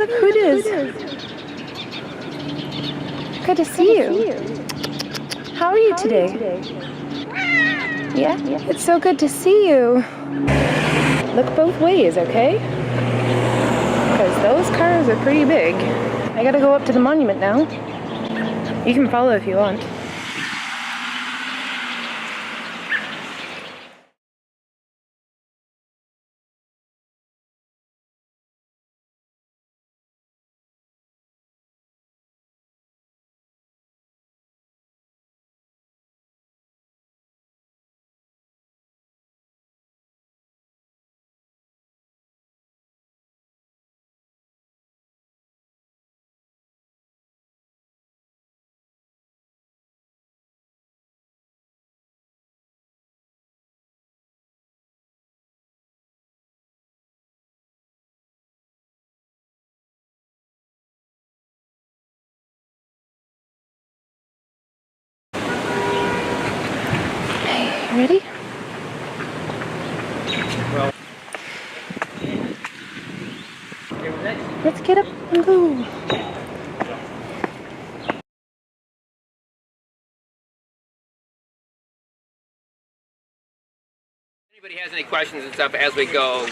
look who it is. Good to see you. How are you today? Yeah? It's so good to see you. Look both ways, okay? Because those cars are pretty big. I gotta go up to the monument now. You can follow if you want. Ready? Let's get up and go. Anybody has any questions and stuff as we go,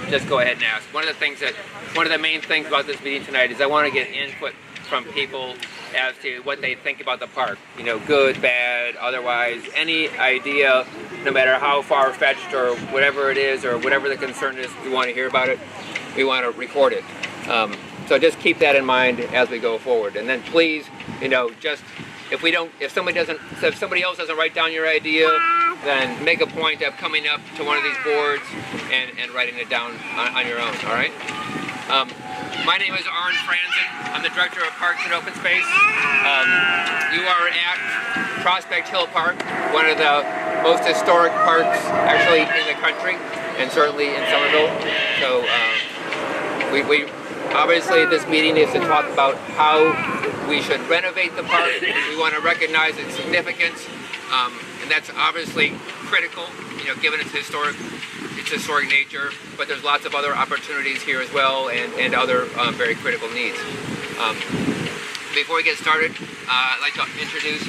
just go ahead and ask. One of the main things about this meeting tonight is I want to get input from people as to what they think about the park. You know, good, bad, otherwise, any idea, no matter how far-fetched or whatever it is or whatever the concern is, we want to hear about it, we want to record it. So just keep that in mind as we go forward. And then please, you know, just if somebody else doesn't write down your idea, then make a point of coming up to one of these boards and writing it down on your own, all right? My name is Arn Franzen. I'm the Director of Parks and Open Space. You are at Prospect Hill Park, one of the most historic parks actually in the country, and certainly in Somerville. So we obviously this meeting is to talk about how we should renovate the park. We want to recognize its significance, and that's obviously critical, you know, given its historic nature, but there's lots of other opportunities here as well, and other very critical needs. Before we get started, I'd like to introduce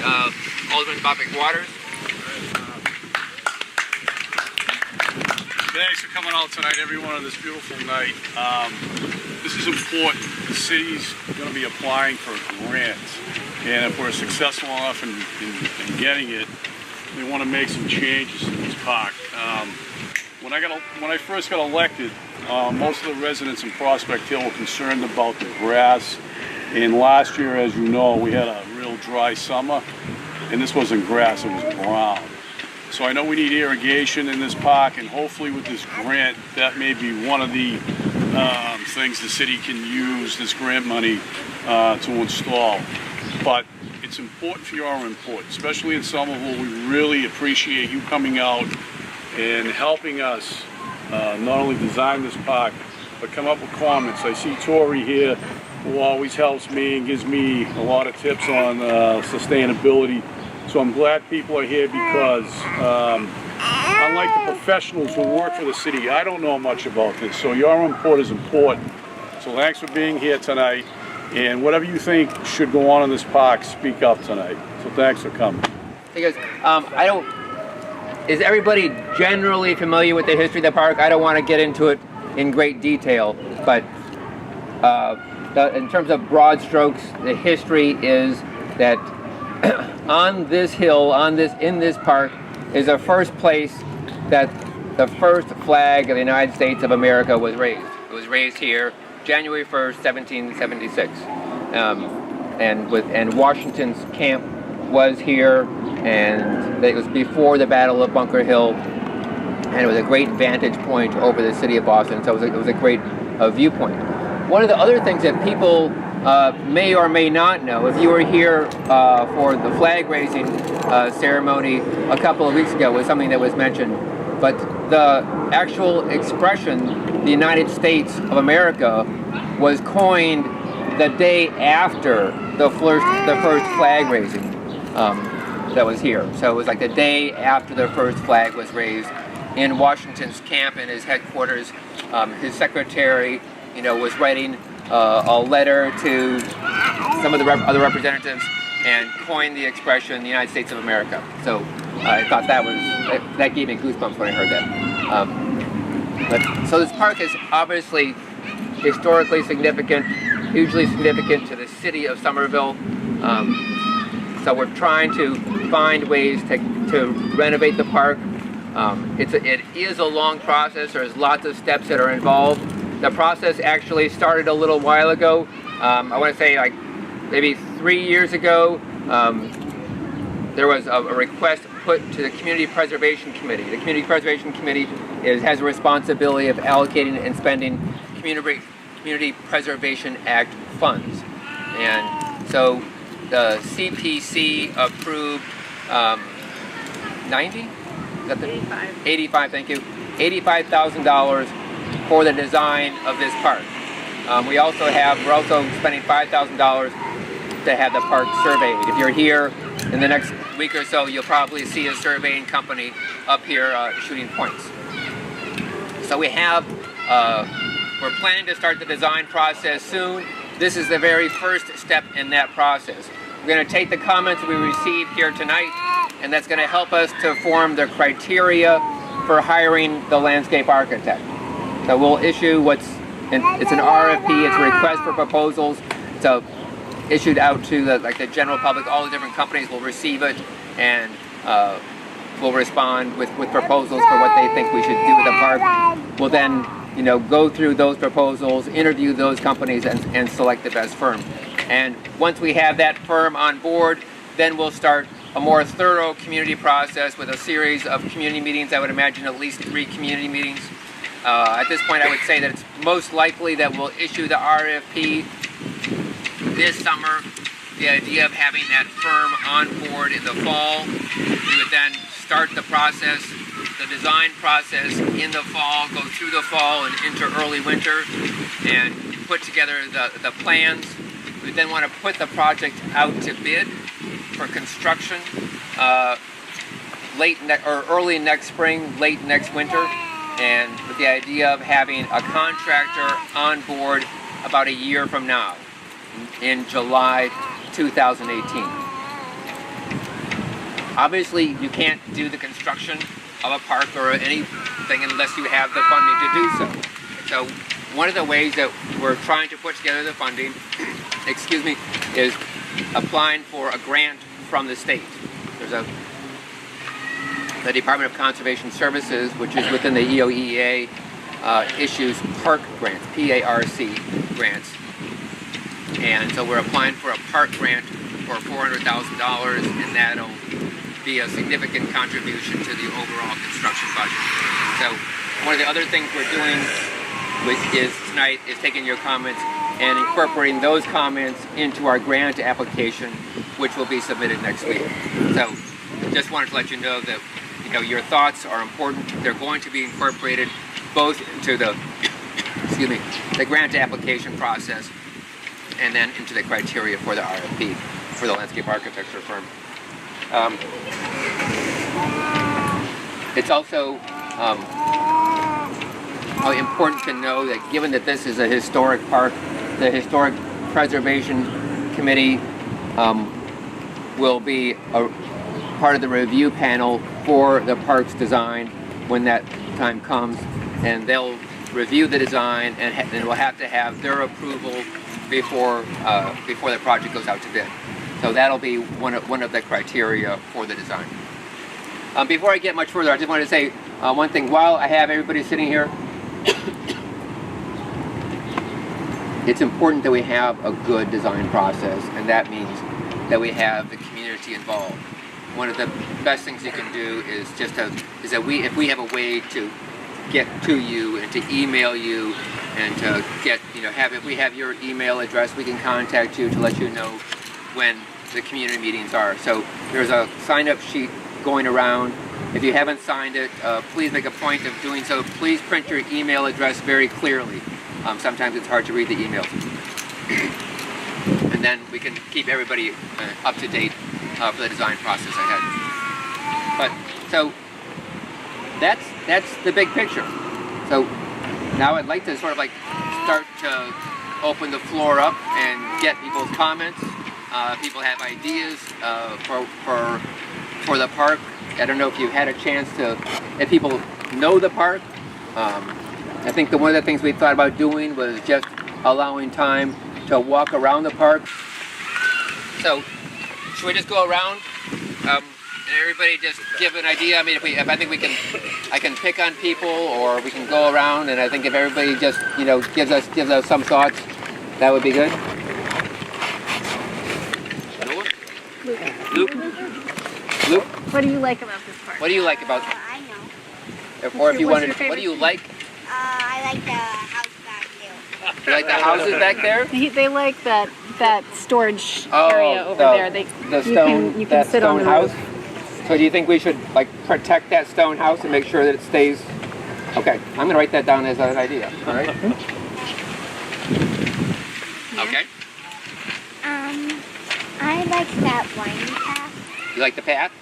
Alderman Bobo. Thanks for coming out tonight, everyone, on this beautiful night. This is important. The city's going to be applying for a grant, and if we're successful enough in getting it, we want to make some changes to this park. When I first got elected, most of the residents in Prospect Hill were concerned about the grass. And last year, as you know, we had a real dry summer, and this wasn't grass, it was brown. So I know we need irrigation in this park, and hopefully with this grant, that may be one of the things the city can use this grant money to install. But it's important for your input, especially in Somerville. We really appreciate you coming out and helping us not only design this park, but come up with comments. I see Tori here, who always helps me and gives me a lot of tips on sustainability. So I'm glad people are here because unlike the professionals who work for the city, I don't know much about this. So your input is important. So thanks for being here tonight. And whatever you think should go on in this park, speak up tonight. So thanks for coming. Because is everybody generally familiar with the history of the park? I don't want to get into it in great detail, but in terms of broad strokes, the history is that on this hill, in this park, is the first place that the first flag of the United States of America was raised. It was raised here, January 1st, 1776, and Washington's camp was here, and it was before the Battle of Bunker Hill, and it was a great vantage point over the city of Boston. So it was a great viewpoint. One of the other things that people may or may not know, if you were here for the flag raising ceremony a couple of weeks ago, was something that was mentioned. But the actual expression, the United States of America, was coined the day after the first flag raising that was here. So it was like the day after the first flag was raised in Washington's camp in his headquarters. His secretary, was writing a letter to some of the other representatives and coined the expression the United States of America. So I thought that gave me goosebumps when I heard that. So this park is obviously historically significant, hugely significant to the city of Somerville. So we're trying to find ways to renovate the park. It is a long process. There's lots of steps that are involved. The process actually started a little while ago. I want to say like maybe 3 years ago. There was a request put to the Community Preservation Committee. The Community Preservation Committee has a responsibility of allocating and spending Community Preservation Act funds. And so the CPC approved 90? 85, thank you. $85,000 for the design of this park. We're also spending $5,000 to have the park surveyed. If you're here in the next week or so, you'll probably see a surveying company up here shooting points. So we're planning to start the design process soon. This is the very first step in that process. We're going to take the comments we received here tonight, and that's going to help us to form the criteria for hiring the landscape architect. So we'll issue it's an RFP, it's a request for proposals. So issued out to the general public. All the different companies will receive it and will respond with proposals for what they think we should do with the park. We'll then go through those proposals, interview those companies, and select the best firm. And once we have that firm on board, then we'll start a more thorough community process with a series of community meetings. I would imagine at least 3 community meetings. At this point, I would say that it's most likely that we'll issue the RFP this summer. The idea of having that firm on board in the fall. We would then start the process, the design process in the fall, go through the fall and into early winter, and put together the plans. We then want to put the project out to bid for construction early next spring, late next winter, and with the idea of having a contractor on board about a year from now, in July 2018. Obviously, you can't do the construction of a park or anything unless you have the funding to do so. So one of the ways that we're trying to put together the funding, is applying for a grant from the state. There's the Department of Conservation Services, which is within the EOEA, issues park grants, PARC grants. And so we're applying for a park grant for $400,000, and that'll be a significant contribution to the overall construction budget. So one of the other things we're doing tonight is taking your comments and incorporating those comments into our grant application, which will be submitted next week. So just wanted to let you know that your thoughts are important. They're going to be incorporated both into the grant application process and then into the criteria for the RFP for the landscape architecture firm. It's also important to know that given that this is a historic park, the Historic Preservation Committee will be a part of the review panel for the park's design when that time comes, and they'll review the design and we'll have to have their approval before the project goes out to bid. So that'll be one of the criteria for the design. Before I get much further, I just wanted to say one thing. While I have everybody sitting here, it's important that we have a good design process, and that means that we have the community involved. One of the best things you can do is if we have a way to get to you and to email you and to get, if we have your email address, we can contact you to let you know when the community meetings are. So there's a sign-up sheet going around. If you haven't signed it, please make a point of doing so. Please print your email address very clearly. Sometimes it's hard to read the emails. And then we can keep everybody up to date for the design process ahead. So that's the big picture. So now I'd like to sort of start to open the floor up and get people's comments. People have ideas for the park. I don't know if you've had a chance to, if people know the park. I think one of the things we thought about doing was just allowing time to walk around the park. So, should we just go around and everybody just give an idea? I mean, if I think I can pick on people, or we can go around, and I think if everybody just gives us some thoughts, that would be good. Luke? What do you like about this park? What do you like about it? I know. Or if you what's wanted, your favorite what do you thing? like? I like the house back there. You like the houses back there? They like that storage area over there. The stone, you can sit stone on the house. roof. So do you think we should protect that stone house and make sure that it stays? Okay, I'm gonna write that down as an idea. All right. Okay. I like that winding path. You like the path?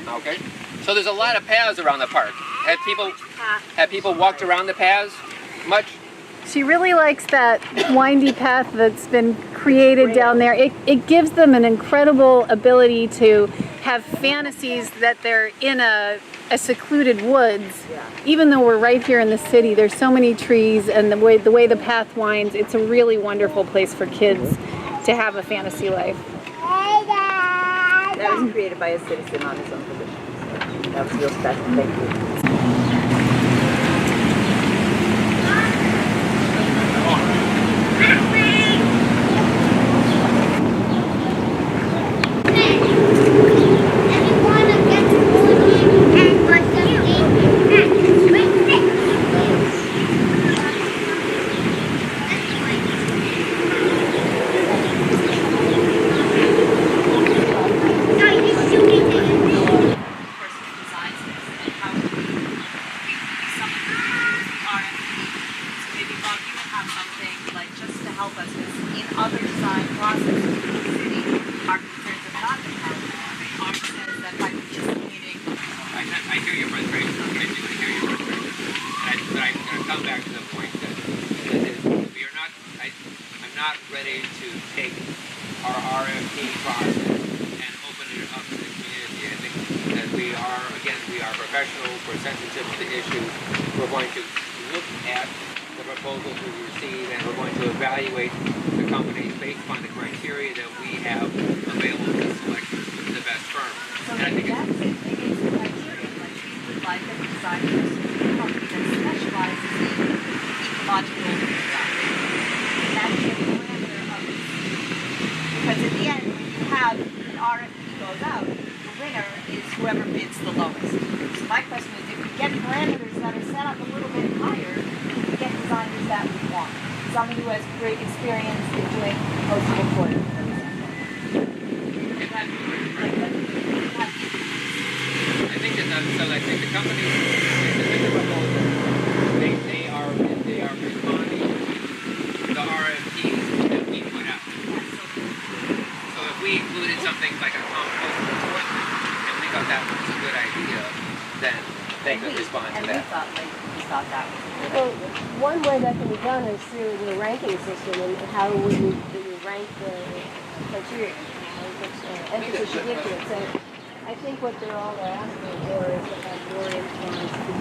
Okay. So there's a lot of paths around the park. Have people walked around the paths much? She really likes that windy path that's been created down there. It gives them an incredible ability to have fantasies that they're in a secluded woods. Even though we're right here in the city, there's so many trees, and the way the path winds, it's a really wonderful place for kids to have a fantasy life. That was created by a citizen on his own permission. So that was real special. Thank you. not ready to take our RFP process and open it up to the community. I think that we are professionals, we're sensitive to the issues. We're going to look at the proposals we receive, and we're going to evaluate the companies based upon the criteria that we have available to select the best firm. So and I think that's it. They need some criteria. Like we would like a design person, a company that specializes in ecological design. That's the parameter of it. Because at the end, when you have an RFP goes out, the winner is whoever bids the lowest. So my question is, if we get parameters that are set up a little bit higher, we get designers that we want. Someone who has great experience in doing coastal quarter, for example. I think the companies in the proposal, they are responding to the RFPs that we put out. So if we included something like a compost equipment, and we thought that was a good idea, then they could respond to that. We thought that was a good Well, idea. one way that can be done is through the ranking system, and how would you rank the criteria, which emphasis you give to it. So I think what they're all asking for is to have more influence in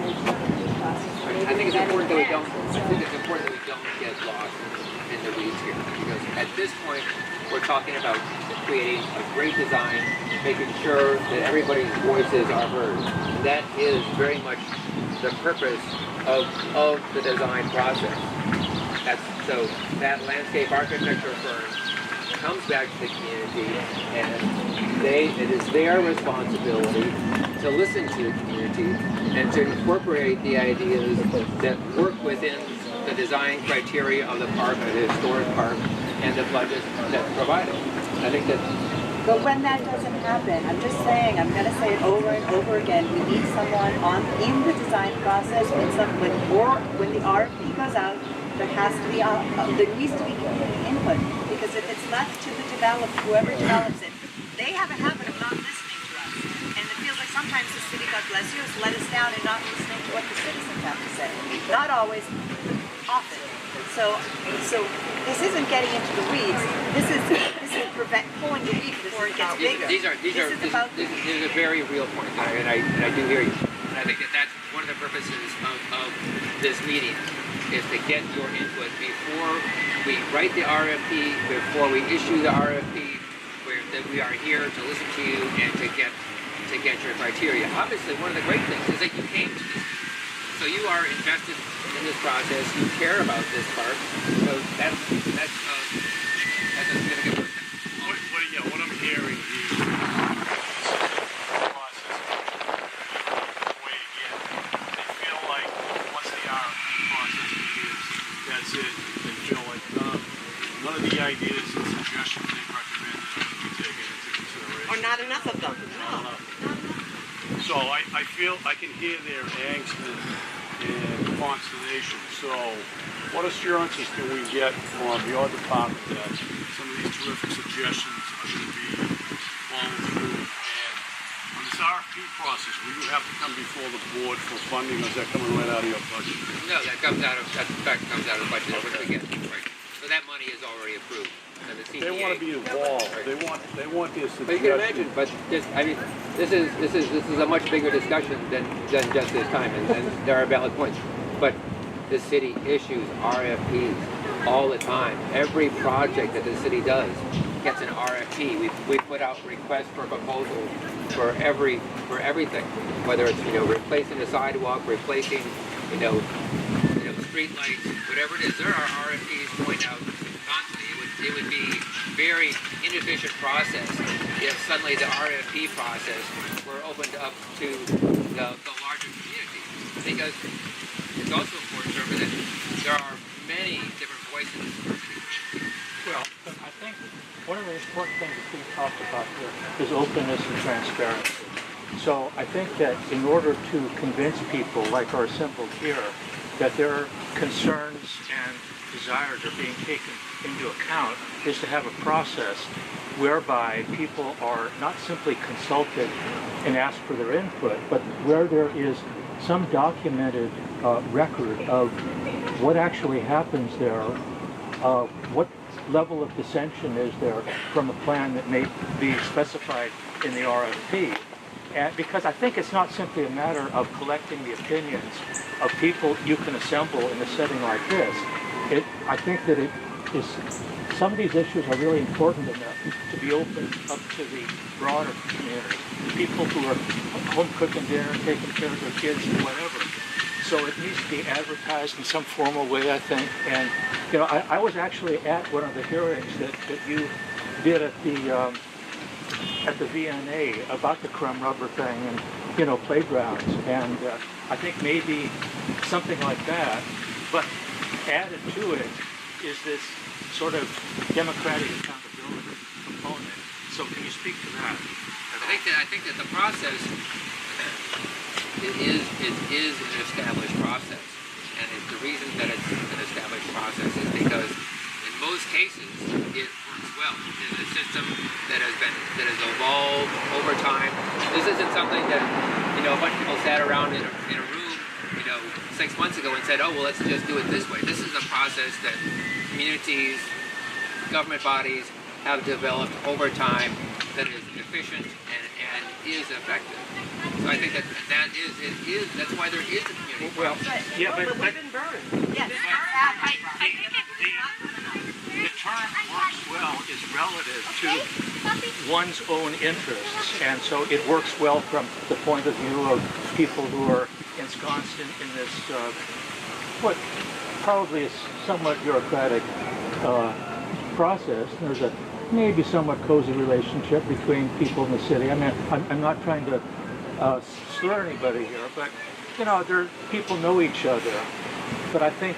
the process. I think it's important that we don't. I think it's important that we don't get lost in the weeds here, because at this point we're talking about creating a great design, making sure that everybody's voices are heard. That is very much the purpose of the design process. So that landscape architecture firm comes back to the community, and it is their responsibility to listen to the community and to incorporate the ideas that work within the design criteria of the park, of the historic park, and the budget that's provided. I think that. But when that doesn't happen, I'm just saying, I'm going to say it over and over again, we need someone in the design process, when the RFP goes out, there needs to be community input, because if it's left to whoever develops it, they have a habit of not listening to us. And it feels like sometimes the city, God bless you, has let us down in not listening to what the citizens have to say. Not always. often. So this isn't getting into the weeds. This is pulling the weed before it gets bigger. These are very real points, and I do hear you. And I think that's one of the purposes of this meeting is to get your input before we write the RFP, before we issue the RFP. That we are here to listen to you and to get your criteria. Obviously, one of the great things is that you came to this. So you are invested in this process. You care about this part. So that's a significant work. What I'm hearing is process way again. They feel like once the RFP process begins, that's it. They feel like none of the ideas and suggestions they recommend are going to be taken into consideration. Or not enough of them. No. So I feel I can hear their angst and consternation. So what assurances can we get from your department that some of these terrific suggestions are going to be followed through? And on this RFP process, will you have to come before the board for funding, or is that coming right out of your budget? No, that comes out of the budget that we're going to get. Right. So that money is already approved. And the CPA, they want to be involved. They want their suggestions. But you can imagine, but this is a much bigger discussion than just this time, and there are valid points. But the city issues RFPs all the time. Every project that the city does gets an RFP. We put out requests for proposals for everything, whether it's replacing a sidewalk, replacing street lights, whatever it is. There are RFPs going out constantly. It would be a very inefficient process if suddenly the RFP process were opened up to the larger community. Because it's also important to remember that there are many different voices. Well, I think one of the important things that we talked about here is openness and transparency. So I think that in order to convince people like are assembled here that their concerns and desires are being taken into account is to have a process whereby people are not simply consulted and asked for their input, but where there is some documented record of what actually happens there, what level of dissension is there from a plan that may be specified in the RFP. And because I think it's not simply a matter of collecting the opinions of people you can assemble in a setting like this. I think that some of these issues are really important enough to be opened up to the broader community, the people who are home cooking dinner, taking care of their kids, and whatever. So it needs to be advertised in some formal way, I think. And I was actually at one of the hearings that you did at the VNA about the crumb rubber thing and playgrounds, and I think maybe something like that, but added to it is this sort of democratic accountability component. So can you speak to that? I think that the process is an established process, and the reason that it's an established process is because in most cases it works well. It's a system that has evolved over time. This isn't something that a bunch of people sat around in a room 6 months ago and said, oh well, let's just do it this way. This is a process that communities, government bodies have developed over time that is efficient and is effective. So I think that's why there is a community process. But we've been burned. Yes. The term works well is relative to one's own interests, and so it works well from the point of view of people who are ensconced in this, what probably is somewhat bureaucratic process. There's a maybe somewhat cozy relationship between people in the city. I mean, I'm not trying to slur anybody here, but people know each other. But I think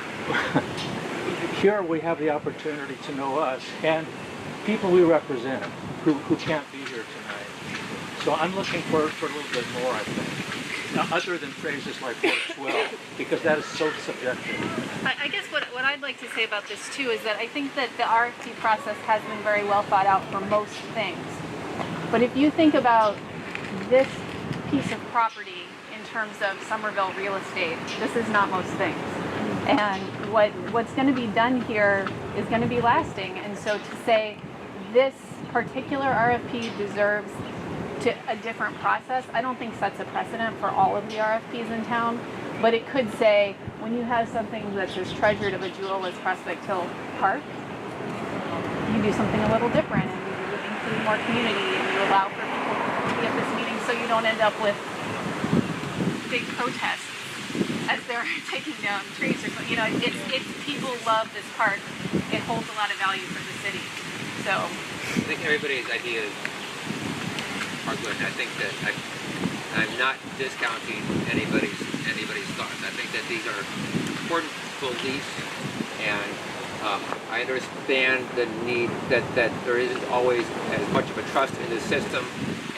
here we have the opportunity to know us and people we represent who can't be here tonight. So I'm looking for a little bit more, I think. Other than phrases like works well, because that is so subjective. I guess what I'd like to say about this too is that I think that the RFP process has been very well thought out for most things. But if you think about this piece of property in terms of Somerville real estate, this is not most things. And what's going to be done here is going to be lasting. And so to say this particular RFP deserves a different process, I don't think sets a precedent for all of the RFPs in town. But it could say, when you have something that's as treasured of a jewel as Prospect Hill Park, you do something a little different, and you include more community, and you allow for people to be at this meeting, so you don't end up with big protests as they're taking down trees or something. You know, it's people love this park. It holds a lot of value for the city. So I think everybody's ideas are good. I think that I'm not discounting anybody's thoughts. I think that these are important beliefs, and I understand the need that there isn't always as much of a trust in the system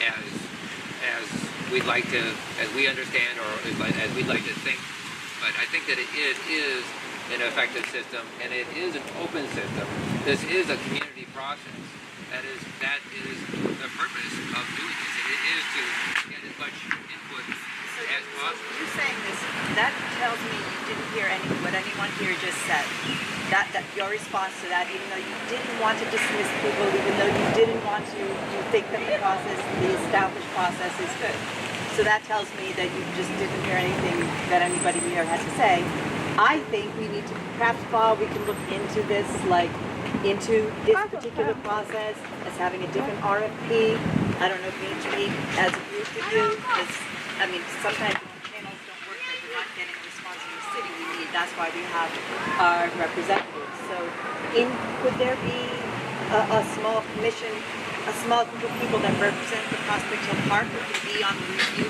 as we'd like to, as we understand, or as we'd like to think. But I think that it is an effective system, and it is an open system. This is a community process. That is the purpose of doing this. It is to get as much input as possible. You're saying this, that tells me you didn't hear what anyone here just said. That your response to that, even though you didn't want to dismiss people, even though you didn't want to, you think that the established process is good. So that tells me that you just didn't hear anything that anybody here had to say. I think we need to, perhaps, Bob, we can look into this, into this particular process as having a different RFP. I don't know if we need to meet as a group with you, because, I mean, sometimes channels don't work if we're not getting a response from the city we need. That's why we have our representatives. So could there be a small commission, a small group of people that represent the Prospect Hill Park who can be on the review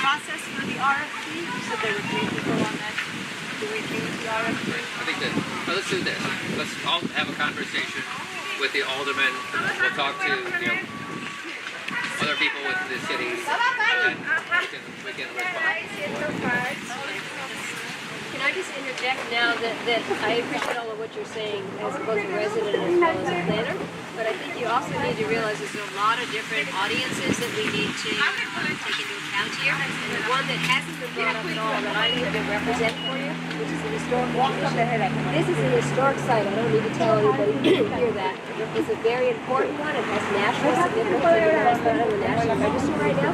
process for the RFP? So there would be people on that to review the RFP? I think that, let's do this. Let's all have a conversation with the alderman. We'll talk to, other people within the city, and then we can respond. Can I just interject now that I appreciate all of what you're saying as both a resident as well as a planner, but I think you also need to realize there's a lot of different audiences that we need to take into account here, and the one that hasn't been brought up at all that I need to represent for you, which is the historical commission. This is a historic site. I don't need to tell anybody to hear that. It's a very important one. It has national significance. It has been on the National Register right now.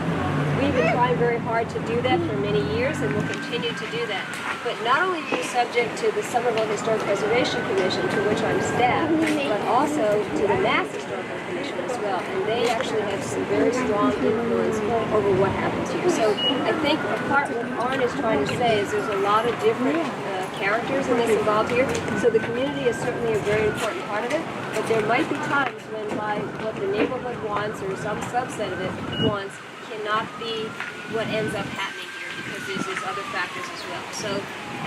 We've been trying very hard to do that for many years, and we'll continue to do that. But not only are you subject to the Somerville Historic Preservation Commission, to which I'm staff, but also to the Mass Historical Commission as well. And they actually have some very strong influence over what happens here. So I think what Arn is trying to say is there's a lot of different characters in this involved here. So the community is certainly a very important part of it, but there might be times when by what the neighborhood wants or some subset of it wants cannot be what ends up happening here, because there's other factors as well. So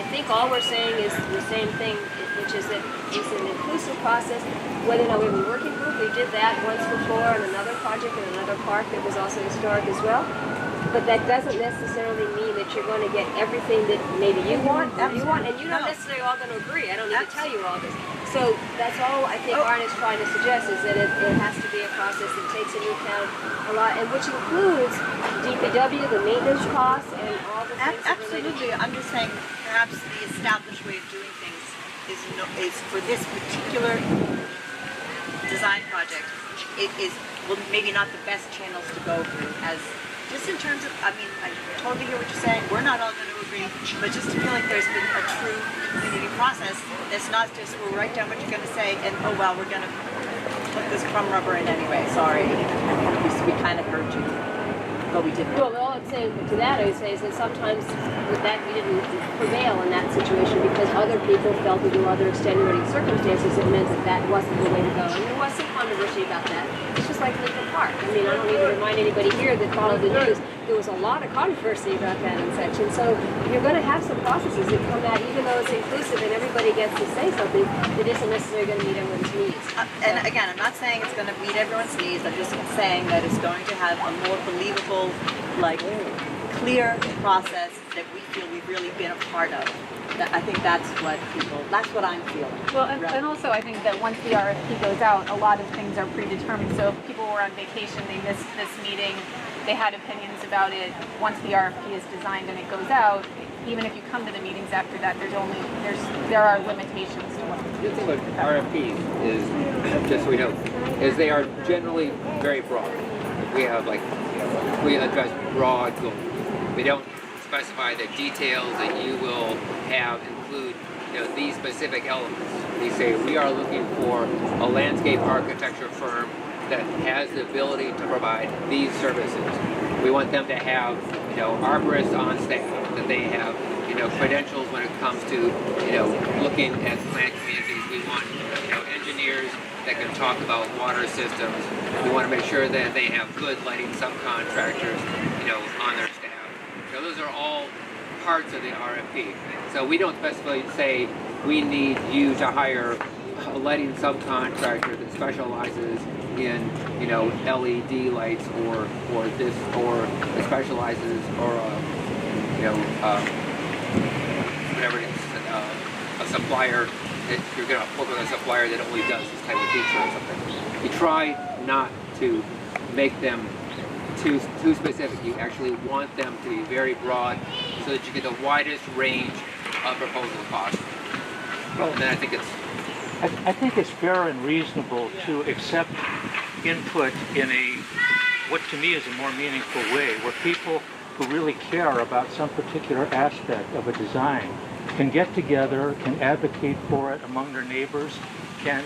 I think all we're saying is the same thing, which is that it's an inclusive process. Whether or not we have a working group, we did that once before on another project in another park that was also historic as well. But that doesn't necessarily mean that you're going to get everything that maybe you want, and you're not necessarily all going to agree. I don't need to tell you all this. So that's all I think Arn is trying to suggest, is that it has to be a process that takes into account a lot, and which includes DPW, the maintenance costs, and all the things. Absolutely. I'm just saying perhaps the established way of doing things is for this particular design project, it is maybe not the best channels to go through, as just in terms of, I mean, I totally hear what you're saying. We're not all going to agree, but just to feel like there's been a true community process. It's not just we'll write down what you're going to say and, oh, well, we're going to put this crumb rubber in anyway. Sorry. We kind of heard you, but we didn't. Well, all I'm saying to that, I would say, is that sometimes with that we didn't prevail in that situation because other people felt that there were other extenuating circumstances that meant that that wasn't the way to go. And there was some controversy about that. It's just like Lincoln Park. I mean, I don't need to remind anybody here that followed the news. There was a lot of controversy about that in section. So you're going to have some processes that come out, even though it's inclusive and everybody gets to say something, that isn't necessarily going to meet everyone's needs. And again, I'm not saying it's going to meet everyone's needs. I'm just saying that it's going to have a more believable, clear process that we feel we've really been a part of. I think that's what I'm feeling. Well, and also I think that once the RFP goes out, a lot of things are predetermined. So if people were on vacation, they missed this meeting, they had opinions about it. Once the RFP is designed and it goes out, even if you come to the meetings after that, there are limitations to what. The thing about RFPs is, just so we know, is they are generally very broad. We have we address broad goals. We don't specify the details that you will have include these specific elements. We say we are looking for a landscape architecture firm that has the ability to provide these services. We want them to have arborists on staff, that they have credentials when it comes to looking at plant communities. We want engineers that can talk about water systems. We want to make sure that they have good lighting subcontractors on their staff. Those are all parts of the RFP. So we don't specifically say we need you to hire a lighting subcontractor that specializes in LED lights or this or specializes or whatever it is, a supplier that you're going to work with a supplier that only does this type of feature or something. You try not to make them too specific. You actually want them to be very broad so that you get the widest range of proposals possible. Well, and then I think it's fair and reasonable to accept input in what to me is a more meaningful way, where people who really care about some particular aspect of a design can get together, can advocate for it among their neighbors, can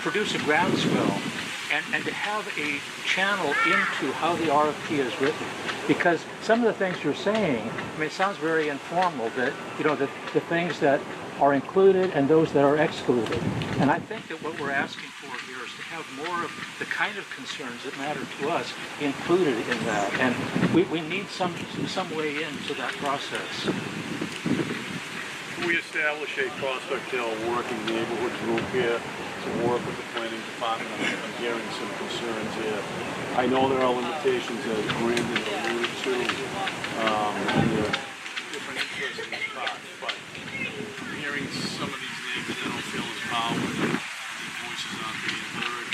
produce a groundswell, and to have a channel into how the RFP is written. Because some of the things you're saying, it sounds very informal, that the things that are included and those that are excluded. And I think that what we're asking for here is to have more of the kind of concerns that matter to us included in that. And we need some way into that process. We establish a Prospect Hill working neighborhood group here to work with the planning department. I'm hearing some concerns here. I know there are limitations as Brandon alluded to, and there are different interests in this park, but I'm hearing some of these neighbors that don't feel as powerful, their voices aren't being heard.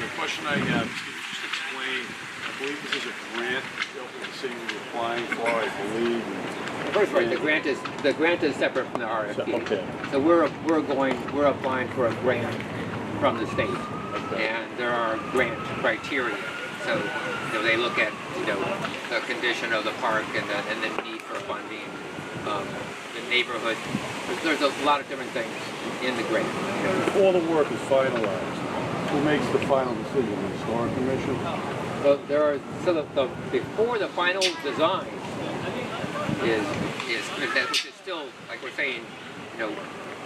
The question I have is, can you just explain, I believe this is a grant that the city was applying for, I believe. First, right, the grant is separate from the RFP. Okay. So we're applying for a grant from the state, and there are grant criteria. So they look at the condition of the park and the need for funding, the neighborhood. There's a lot of different things in the grant. Before the work is finalized, who makes the final decision? The Historic Commission? Before the final design which is still, like we're saying,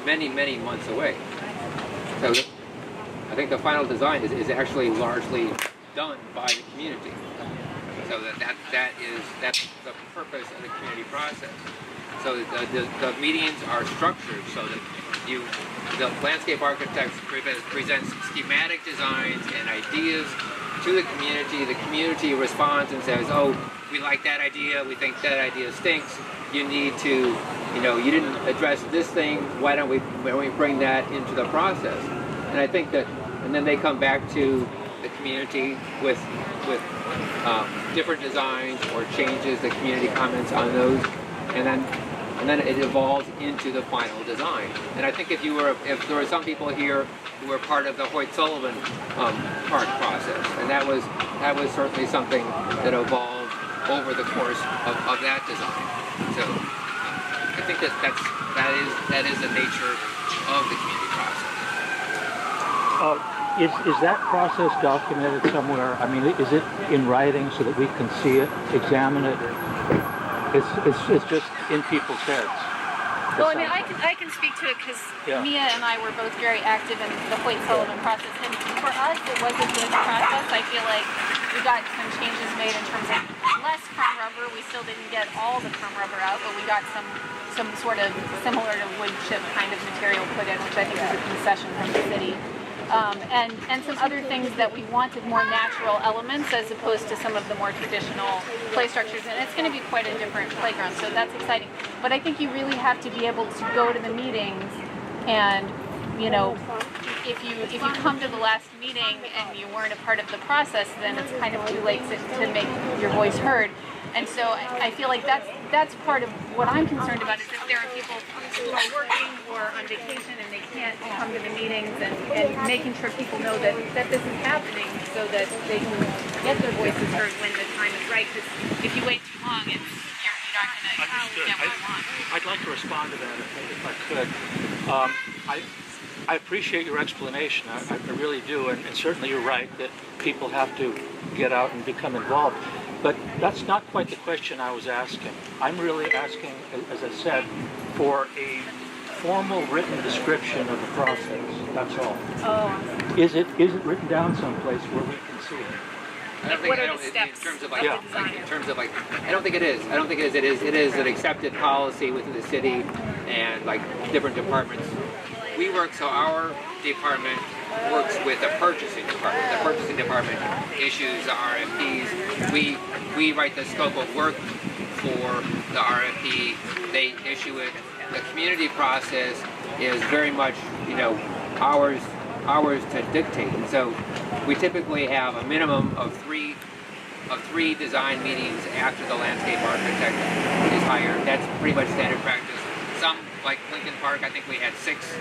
many months away. So I think the final design is actually largely done by the community. So that's the purpose of the community process. So the meetings are structured so that the landscape architects presents schematic designs and ideas to the community. The community responds and says, "Oh, we like that idea. We think that idea stinks. You need to, you didn't address this thing. Why don't we bring that into the process?" And I think that, and then they come back to the community with different designs or changes. The community comments on those, and then it evolves into the final design. And I think if there were some people here who were part of the Hoyt-Sullivan park process, and that was certainly something that evolved over the course of that design. So I think that is the nature of the community process. Is that process documented somewhere? I mean, is it in writing so that we can see it, examine it? It's just in people's heads. Well, I mean, I can speak to it because Mia and I were both very active in the Hoyt-Sullivan process, and for us, it was a good process. I feel like we got some changes made in terms of less crumb rubber. We still didn't get all the crumb rubber out, but we got some sort of similar to wood chip kind of material put in, which I think is a concession from the city. And some other things that we wanted more natural elements as opposed to some of the more traditional play structures. And it's going to be quite a different playground, so that's exciting. But I think you really have to be able to go to the meetings and, if you come to the last meeting and you weren't a part of the process, then it's kind of too late to make your voice heard. And so I feel like that's part of what I'm concerned about, is if there are people who are working or on vacation and they can't come to the meetings, and making sure people know that this is happening so that they can get their voices heard when the time is right. Because if you wait too long, you're not going to get what you want. I'd like to respond to that if I could. I appreciate your explanation. I really do, and certainly you're right that people have to get out and become involved. But that's not quite the question I was asking. I'm really asking, as I said, for a formal written description of the process. That's all. Oh. Is it written down someplace where we can see it? I don't think, in terms of like, I don't think it is. I don't think it is. It is an accepted policy within the city and like different departments. We work, so our department works with the purchasing department. The purchasing department issues the RFPs. We write the scope of work for the RFP. They issue it. The community process is very much, ours to dictate. And so we typically have a minimum of three design meetings after the landscape architect is hired. That's pretty much standard practice. Some, like Lincoln Park, I think we had 6,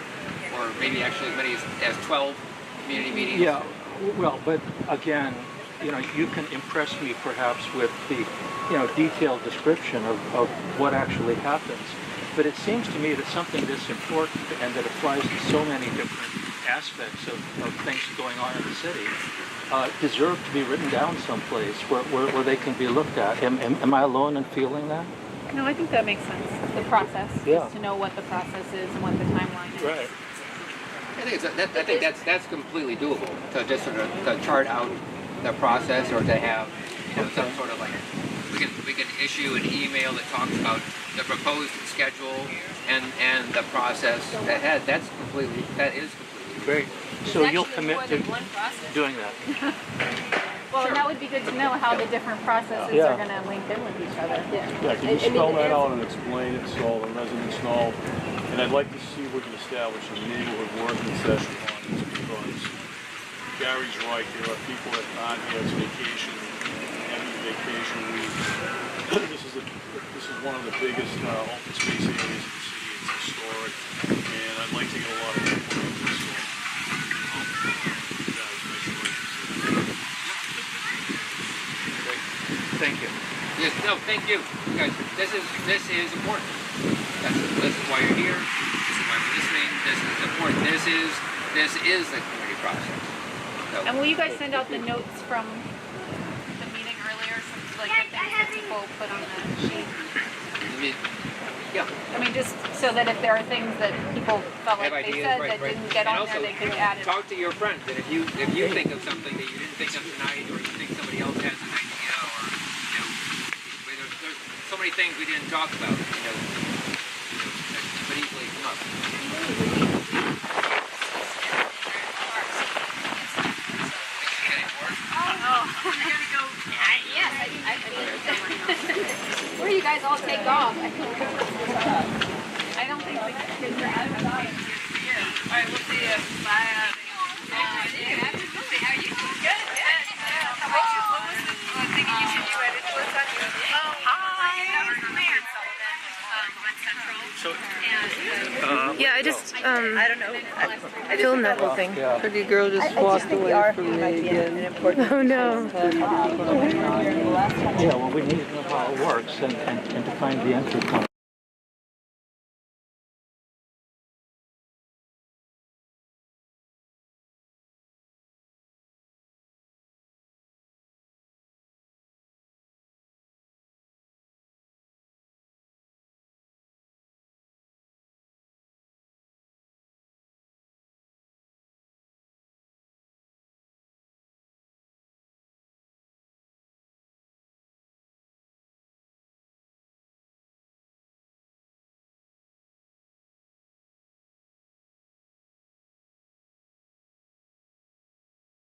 or maybe actually as many as 12 community meetings. Yeah, well, but again, you can impress me perhaps with the, detailed description of what actually happens. But it seems to me that something this important and that applies to so many different aspects of things going on in the city deserve to be written down someplace where they can be looked at. Am I alone in feeling that? No, I think that makes sense. The process, Yeah. is to know what the process is and what the timeline is. Right. I think that's completely doable, to just sort of to chart out the process, or to have some sort of like we can issue an email that talks about the proposed schedule and the process ahead. That is completely Great. So you'll commit to doing that. Well, and that would be good to know how the different processes are going to link in with each other. Yeah, can you spell that out and explain it so all the residents know? And I'd like to see if we can establish a neighborhood working session on this, because Gary's right, there are people that aren't here, it's vacation, having vacation week. This is one of the biggest open space areas in the city. It's historic, and I'd like to get a lot of people into this. Thank you. Yes, no, thank you, guys. This is important. This is why you're here. This is why we're listening. This is important. This is the community process. So, And will you guys send out the notes from the meeting earlier, like the things that people put on the sheet? yeah. I mean, just so that if there are things that people felt like Have they ideas, said right, that right. didn't get And on also, there, they could add it. talk to your friends, and if you think of something that you didn't think of tonight, or you think somebody else has an idea, or there's so many things we didn't talk about, that could easily come up. Where do you guys all take off? I don't think the kids are out of the house. All right, we'll see you. Bye. Absolutely. How are you? Good. How about you? What was the thing you said you edited? What's on you? That was Claire Sullivan on Central. So, Yeah, I just I don't know. I filmed that whole thing. Pretty girl just walked away from me again. Oh no. Yeah, well, we need to know how it works and to find the entry point.